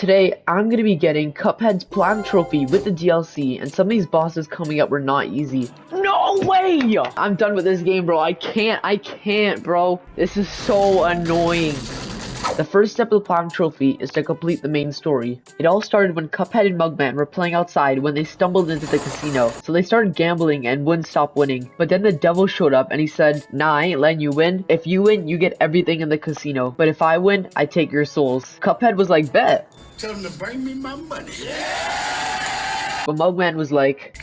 Today, I'm gonna be getting Cuphead's Platinum Trophy with the DLC, and some of these bosses coming up were not easy. No way! I'm done with this game, bro. I can't, bro. This is so annoying. The first step of the Platinum Trophy is to complete the main story. It all started when Cuphead and Mugman were playing outside when they stumbled into the casino. So they started gambling and wouldn't stop winning. But then the devil showed up and he said, "Nah, I ain't letting you win. If you win, you get everything in the casino. But if I win, I take your souls." Cuphead was like, "Bet." Tell him to bring me my money. But Mugman was like...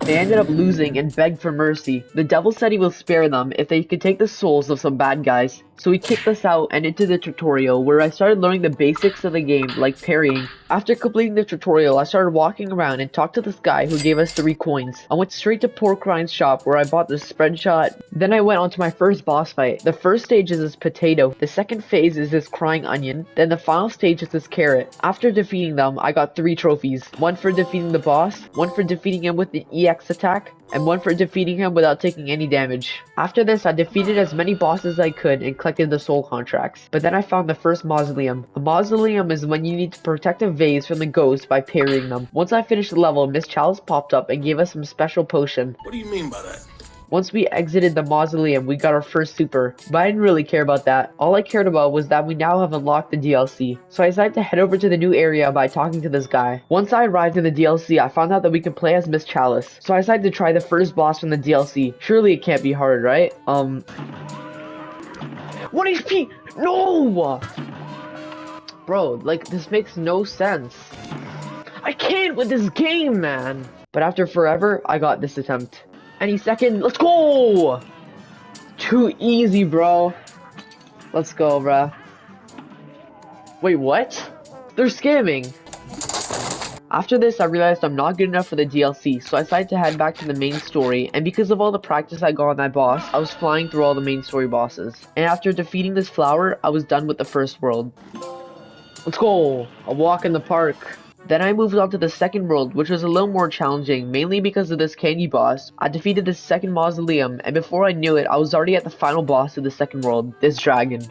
They ended up losing and begged for mercy. The devil said he will spare them if they could take the souls of some bad guys. So he kicked us out and into the tutorial where I started learning the basics of the game, like parrying. After completing the tutorial, I started walking around and talked to this guy who gave us 3 coins. I went straight to Pork Ryan's shop where I bought the spread shot. Then I went on to my first boss fight. The first stage is this potato. The second phase is this crying onion. Then the final stage is this carrot. After defeating them, I got 3 trophies. 1 for defeating the boss, 1 for defeating him with the EX attack, and 1 for defeating him without taking any damage. After this, I defeated as many bosses as I could and collected the soul contracts. But then I found the first mausoleum. A mausoleum is when you need to protect a vase from the ghost by parrying them. Once I finished the level, Miss Chalice popped up and gave us some special potion. What do you mean by that? Once we exited the mausoleum, we got our first super, but I didn't really care about that. All I cared about was that we now have unlocked the DLC. So I decided to head over to the new area by talking to this guy. Once I arrived in the DLC, I found out that we could play as Miss Chalice. So I decided to try the first boss from the DLC. Surely it can't be hard, right? 1 HP! No! Bro, like, this makes no sense. I can't with this game, man! But after forever, I got this attempt. Any second, let's go! Too easy, bro. Let's go, bro. Wait, what? They're scamming. After this, I realized I'm not good enough for the DLC, so I decided to head back to the main story, and because of all the practice I got on that boss, I was flying through all the main story bosses. And after defeating this flower, I was done with the first world. Let's go! A walk in the park. Then I moved on to the second world, which was a little more challenging, mainly because of this candy boss. I defeated the second mausoleum, and before I knew it, I was already at the final boss of the second world, this dragon.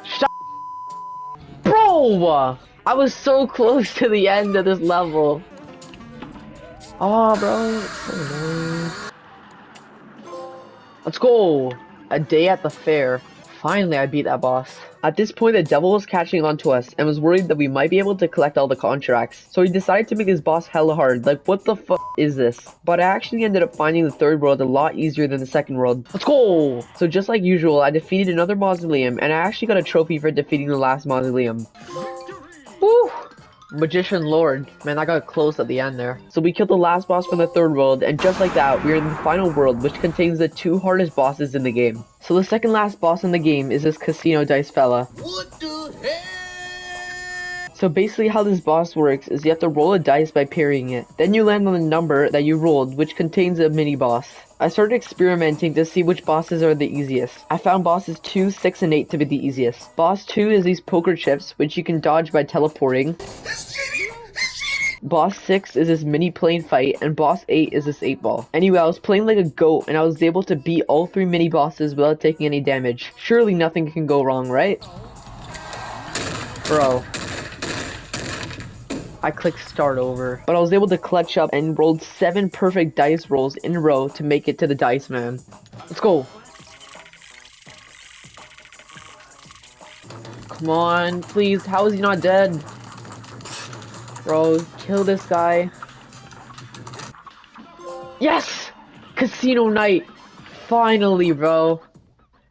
Shut Bro! I was so close to the end of this level. Oh, bro, it's so annoying. Let's go! A day at the fair. Finally, I beat that boss. At this point, the devil was catching on to us and was worried that we might be able to collect all the contracts. So he decided to make this boss hella hard. Like, what the fuck is this? But I actually ended up finding the third world a lot easier than the second world. Let's go! So just like usual, I defeated another mausoleum and I actually got a trophy for defeating the last mausoleum. Woo! Magician Lord. Man, I got close at the end there. So we killed the last boss from the third world, and just like that, we're in the final world, which contains the 2 hardest bosses in the game. So the second last boss in the game is this casino dice fella. What the hell? So basically how this boss works is you have to roll a dice by parrying it. Then you land on the number that you rolled, which contains a mini boss. I started experimenting to see which bosses are the easiest. I found bosses 2, 6, and 8 to be the easiest. Boss 2 is these poker chips, which you can dodge by teleporting. Boss 6 is this mini plane fight, and boss 8 is this 8 ball. Anyway, I was playing like a goat, and I was able to beat all 3 mini bosses without taking any damage. Surely nothing can go wrong, right? Bro. I clicked start over, but I was able to clutch up and rolled 7 perfect dice rolls in a row to make it to the dice man. Let's go. Come on, please. How is he not dead? Bro, kill this guy. Yes! Casino night. Finally, bro.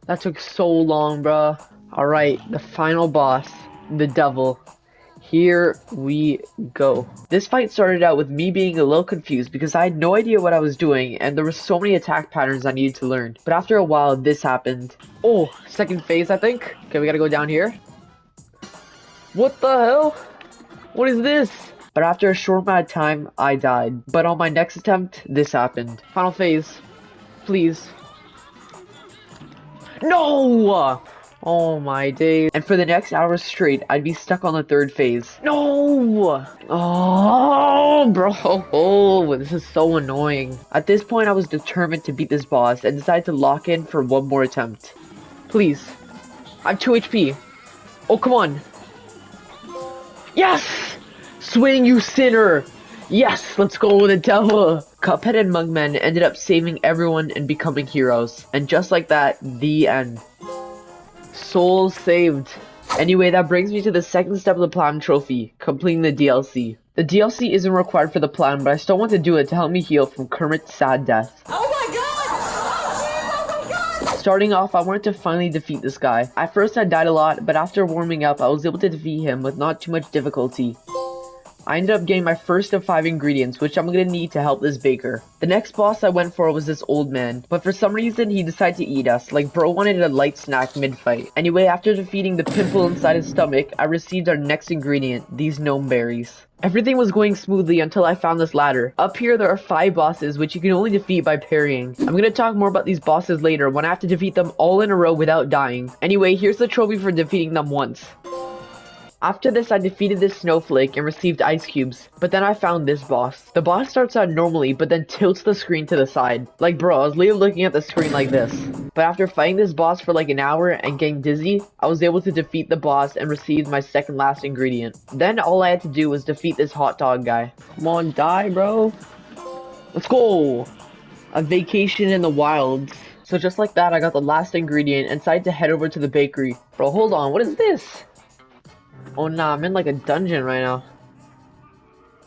That took so long, bro. Alright, the final boss, the devil. Here we go. This fight started out with me being a little confused because I had no idea what I was doing and there were so many attack patterns I needed to learn. But after a while, this happened. Oh, second phase, I think. Okay, we gotta go down here. What the hell? What is this? But after a short amount of time, I died. But on my next attempt, this happened. Final phase. Please. No! Oh my days. And for the next hour straight, I'd be stuck on the third phase. No! Oh, bro. Oh, this is so annoying. At this point, I was determined to beat this boss and decided to lock in for one more attempt. Please. I have 2 HP. Oh, come on. Yes! Swing, you sinner! Yes, let's go with the devil! Cuphead and Mugman ended up saving everyone and becoming heroes. And just like that, the end. Souls saved. Anyway, that brings me to the second step of the Platinum Trophy, completing the DLC. The DLC isn't required for the Platinum, but I still want to do it to help me heal from Kermit's sad death. Oh my god! Oh my god! Starting off, I wanted to finally defeat this guy. At first I died a lot, but after warming up, I was able to defeat him with not too much difficulty. I ended up getting my first of 5 ingredients, which I'm gonna need to help this baker. The next boss I went for was this old man, but for some reason he decided to eat us, like bro wanted a light snack mid-fight. Anyway, after defeating the pimple inside his stomach, I received our next ingredient, these gnome berries. Everything was going smoothly until I found this ladder. Up here there are 5 bosses, which you can only defeat by parrying. I'm gonna talk more about these bosses later when I have to defeat them all in a row without dying. Anyway, here's the trophy for defeating them once. After this, I defeated this snowflake and received ice cubes, but then I found this boss. The boss starts out normally, but then tilts the screen to the side. Like bro, I was literally looking at the screen like this. But after fighting this boss for like an hour and getting dizzy, I was able to defeat the boss and received my second last ingredient. Then all I had to do was defeat this hot dog guy. Come on, die bro. Let's go! A vacation in the wilds. So just like that, I got the last ingredient and decided to head over to the bakery. Bro, hold on, what is this? Oh nah, I'm in like a dungeon right now.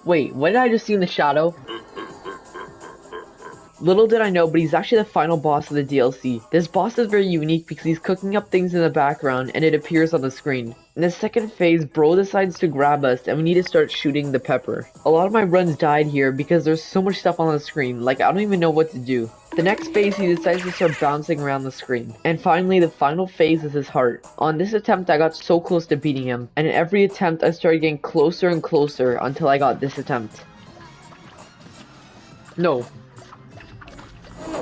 Wait, what did I just see in the shadow? Little did I know, but he's actually the final boss of the DLC. This boss is very unique because he's cooking up things in the background and it appears on the screen. In the second phase, bro decides to grab us and we need to start shooting the pepper. A lot of my runs died here because there's so much stuff on the screen, like I don't even know what to do. The next phase, he decides to start bouncing around the screen. And finally, the final phase is his heart. On this attempt, I got so close to beating him, and in every attempt, I started getting closer and closer until I got this attempt. No.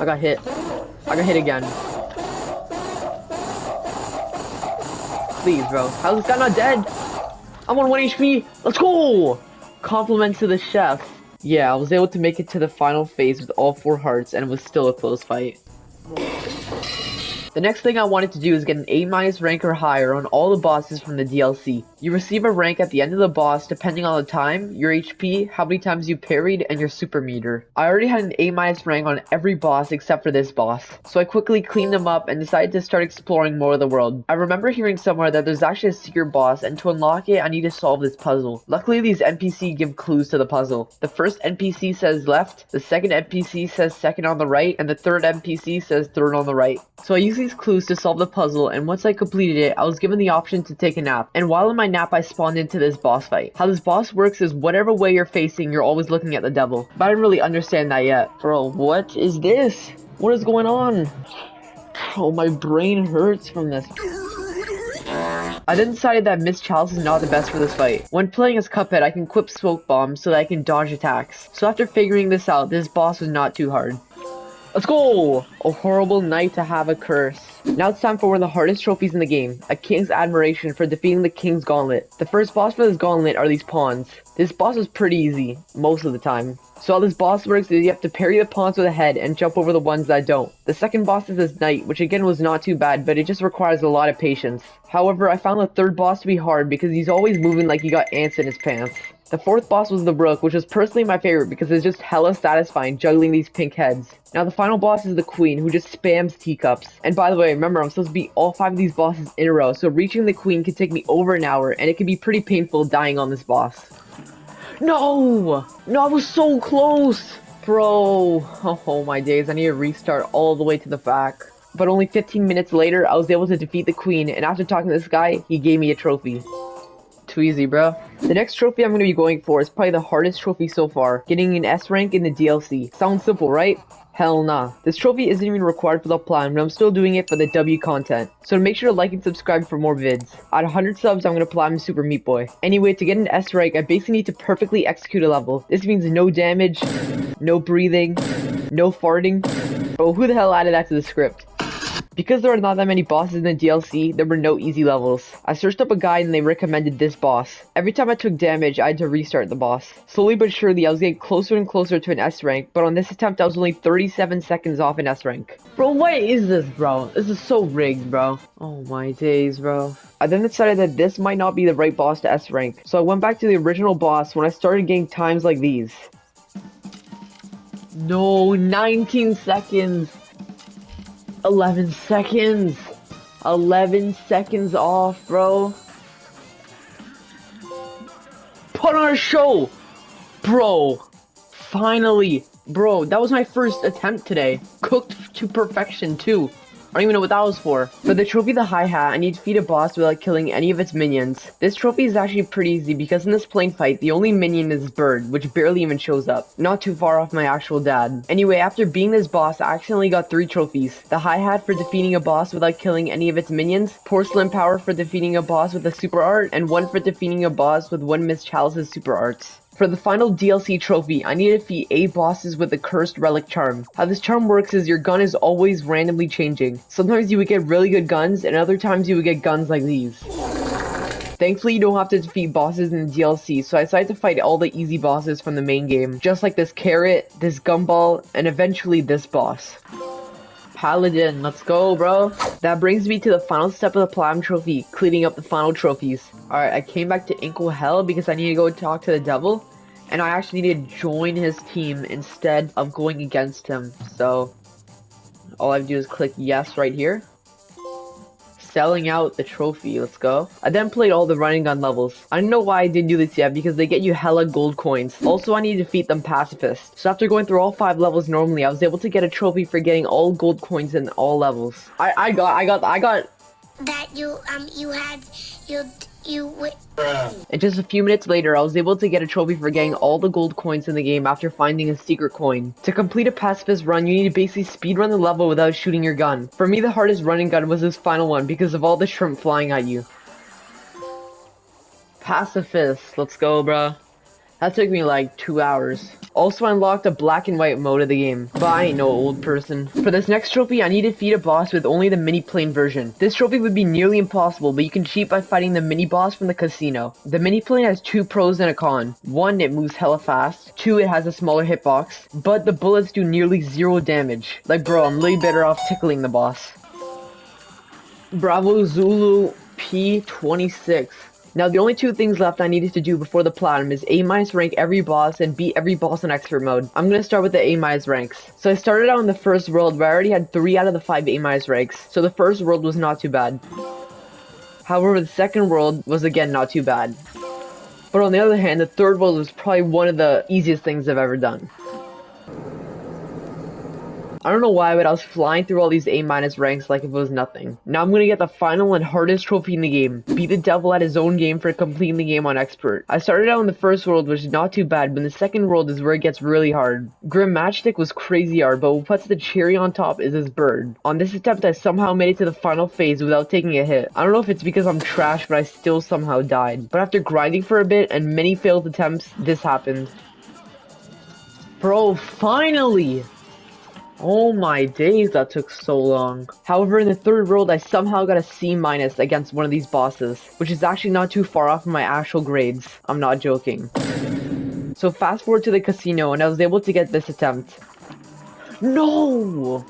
I got hit. I got hit again. Please, bro. How's this guy not dead? I'm on 1 HP. Let's go! Compliments to the chef. Yeah, I was able to make it to the final phase with all 4 hearts, and it was still a close fight. The next thing I wanted to do is get an A- rank or higher on all the bosses from the DLC. You receive a rank at the end of the boss depending on the time, your HP, how many times you parried, and your super meter. I already had an A- rank on every boss except for this boss, so I quickly cleaned them up and decided to start exploring more of the world. I remember hearing somewhere that there's actually a secret boss, and to unlock it I need to solve this puzzle. Luckily these NPC give clues to the puzzle. The first NPC says left, the second NPC says second on the right, and the third NPC says third on the right. So I used these clues to solve the puzzle, and once I completed it, I was given the option to take a nap. And while in my nap, I spawned into this boss fight. How this boss works is whatever way you're facing, you're always looking at the devil. But I didn't really understand that yet. Bro, what is this? What is going on? Oh, my brain hurts from this. I then decided that Miss Chalice is not the best for this fight. When playing as Cuphead, I can equip smoke bombs so that I can dodge attacks. So after figuring this out, this boss was not too hard. Let's go! A horrible night to have a curse. Now it's time for one of the hardest trophies in the game, a King's Admiration for defeating the King's Gauntlet. The first boss for this gauntlet are these pawns. This boss is pretty easy, most of the time. So how this boss works is you have to parry the pawns with a head and jump over the ones that don't. The second boss is this knight, which again was not too bad, but it just requires a lot of patience. However, I found the third boss to be hard because he's always moving like he got ants in his pants. The fourth boss was the Rook, which was personally my favorite because it's just hella satisfying juggling these pink heads. Now the final boss is the Queen, who just spams teacups. And by the way, remember I'm supposed to beat all 5 of these bosses in a row, so reaching the Queen could take me over an hour, and it can be pretty painful dying on this boss. No! No, I was so close! Bro, oh my days, I need to restart all the way to the back. But only 15 minutes later, I was able to defeat the Queen, and after talking to this guy, he gave me a trophy. Too easy, bro. The next trophy I'm going to be going for is probably the hardest trophy so far, getting an S rank in the DLC. Sounds simple, right? Hell nah. This trophy isn't even required for the plan, but I'm still doing it for the W content. So make sure to like and subscribe for more vids. At 100 subs, I'm going to platinum Super Meat Boy. Anyway, to get an S rank, I basically need to perfectly execute a level. This means no damage, no breathing, no farting. Oh, who the hell added that to the script? Because there are not that many bosses in the DLC, there were no easy levels. I searched up a guide and they recommended this boss. Every time I took damage, I had to restart the boss. Slowly but surely, I was getting closer and closer to an S rank, but on this attempt, I was only 37 seconds off an S rank. Bro, what is this, bro? This is so rigged, bro. Oh my days, bro. I then decided that this might not be the right boss to S rank, so I went back to the original boss when I started getting times like these. No, 19 seconds. 11 seconds. 11 seconds off, bro. Put on a show. Bro. Finally. Bro, that was my first attempt today. Cooked to perfection, too. I don't even know what that was for. For the trophy the hi-hat, I need to defeat a boss without killing any of its minions. This trophy is actually pretty easy because in this plane fight, the only minion is Bird, which barely even shows up. Not too far off my actual dad. Anyway, after beating this boss, I accidentally got 3 trophies. The hi-hat for defeating a boss without killing any of its minions, Porcelain Power for defeating a boss with a super art, and 1 for defeating a boss with 1 Miss Chalice's super arts. For the final DLC trophy, I need to defeat 8 bosses with the Cursed Relic Charm. How this charm works is your gun is always randomly changing. Sometimes you would get really good guns, and other times you would get guns like these. Thankfully, you don't have to defeat bosses in the DLC, so I decided to fight all the easy bosses from the main game. Just like this carrot, this gumball, and eventually this boss. Paladin, let's go, bro. That brings me to the final step of the Platinum Trophy, cleaning up the final trophies. Alright, I came back to Inkle Hell because I need to go talk to the devil, and I actually need to join his team instead of going against him. So, all I have to do is click yes right here. Selling out the trophy, let's go. I then played all the running gun levels. I don't know why I didn't do this yet because they get you hella gold coins. Also, I need to defeat them pacifist. So after going through all 5 levels normally, I was able to get a trophy for getting all gold coins in all levels. I got That And just a few minutes later, I was able to get a trophy for getting all the gold coins in the game after finding a secret coin. To complete a pacifist run, you need to basically speedrun the level without shooting your gun. For me, the hardest running gun was this final one because of all the shrimp flying at you. Pacifist, let's go, bruh. That took me like 2 hours. Also, I unlocked a black and white mode of the game, but I ain't no old person. For this next trophy, I need to defeat a boss with only the mini plane version. This trophy would be nearly impossible, but you can cheat by fighting the mini boss from the casino. The mini plane has 2 pros and a con. 1, it moves hella fast. 2, it has a smaller hitbox, but the bullets do nearly 0 damage. Like, bro, I'm really better off tickling the boss. Bravo Zulu P26. Now, the only 2 things left I needed to do before the platinum is A- rank every boss and beat every boss in expert mode. I'm gonna start with the A- ranks. So I started out in the first world where I already had 3 out of the 5 A- ranks, so the first world was not too bad. However, the second world was again not too bad. But on the other hand, the third world was probably one of the easiest things I've ever done. I don't know why, but I was flying through all these A- ranks like if it was nothing. Now I'm gonna get the final and hardest trophy in the game. Beat the devil at his own game for completing the game on expert. I started out in the first world, which is not too bad, but the second world is where it gets really hard. Grim Matchstick was crazy hard, but what puts the cherry on top is his bird. On this attempt, I somehow made it to the final phase without taking a hit. I don't know if it's because I'm trash, but I still somehow died. But after grinding for a bit and many failed attempts, this happened. Bro, finally! Oh my days, that took so long. However, in the third world, I somehow got a C- against one of these bosses, which is actually not too far off from my actual grades. I'm not joking. So fast forward to the casino, and I was able to get this attempt. No!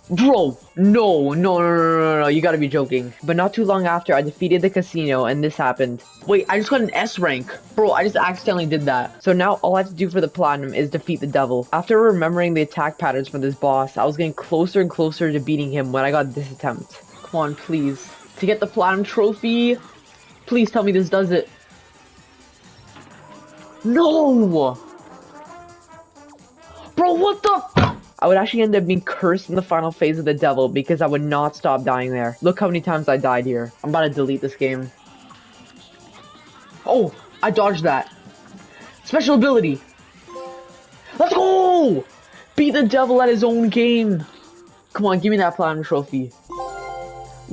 Bro, no, you gotta be joking. But not too long after, I defeated the casino, and this happened. Wait, I just got an S rank. Bro, I just accidentally did that. So now all I have to do for the platinum is defeat the devil. After remembering the attack patterns from this boss, I was getting closer and closer to beating him when I got this attempt. Come on, please. To get the platinum trophy, please tell me this does it. No! Bro, what the? I would actually end up being cursed in the final phase of the devil because I would not stop dying there. Look how many times I died here. I'm about to delete this game. Oh, I dodged that. Special ability. Let's go! Beat the devil at his own game. Come on, give me that platinum trophy.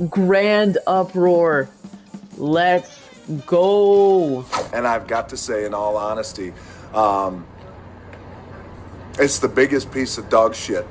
Grand uproar. Let's go. And I've got to say, in all honesty, it's the biggest piece of dog shit